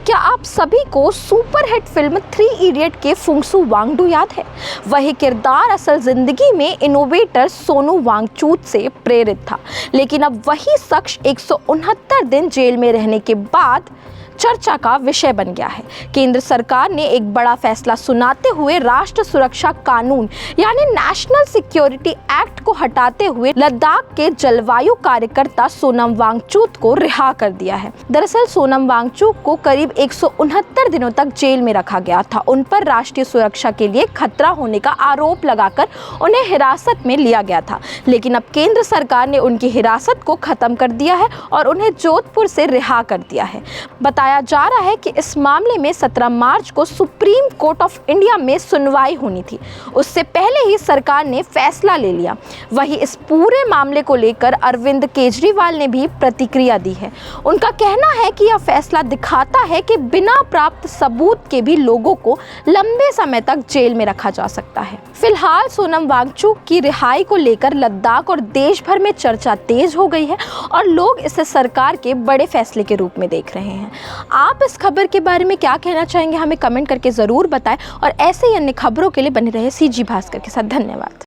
क्या आप सभी को सुपरहिट फिल्म 3 इडियट के फुंगसू वांगडू याद है? वही किरदार असल जिंदगी में इनोवेटर सोनू वांगचूक से प्रेरित था, लेकिन अब वही शख्स 169 दिन जेल में रहने के बाद चर्चा का विषय बन गया है। केंद्र सरकार ने एक बड़ा फैसला सुनाते हुए राष्ट्र सुरक्षा कानून यानी नेशनल सिक्योरिटी एक्ट को हटाते हुए लद्दाख के जलवायु कार्यकर्ता सोनम वांगचूक को रिहा कर दिया है। दरअसल सोनम वांगचूक को करीब 169 दिनों तक जेल में रखा गया था। उन पर राष्ट्रीय सुरक्षा के लिए खतरा होने का आरोप लगाकर उन्हें हिरासत में लिया गया था, लेकिन अब केंद्र सरकार ने उनकी हिरासत को खत्म कर दिया है और उन्हें जोधपुर से रिहा कर दिया है। बताया जा रहा है कि इस मामले में 17 मार्च को सुप्रीम कोर्ट ऑफ इंडिया में सुनवाई होनी थी। उससे पहले ही सरकार ने फैसला ले लिया। वहीं इस पूरे मामले को लेकर अरविंद केजरीवाल ने भी प्रतिक्रिया दी है। उनका कहना है कि यह फैसला दिखाता है कि बिना प्राप्त सबूत के भी लोगों को लंबे समय तक जेल में रखा जा सकता है। फिलहाल सोनम वांगचूक की रिहाई को लेकर लद्दाख और देश भर में चर्चा तेज हो गई है और लोग इसे सरकार के बड़े फैसले के रूप में देख रहे हैं। आप इस खबर के बारे में क्या कहना चाहेंगे, हमें कमेंट करके ज़रूर बताएं और ऐसे ही अन्य खबरों के लिए बने रहे CG भास्कर के साथ। धन्यवाद।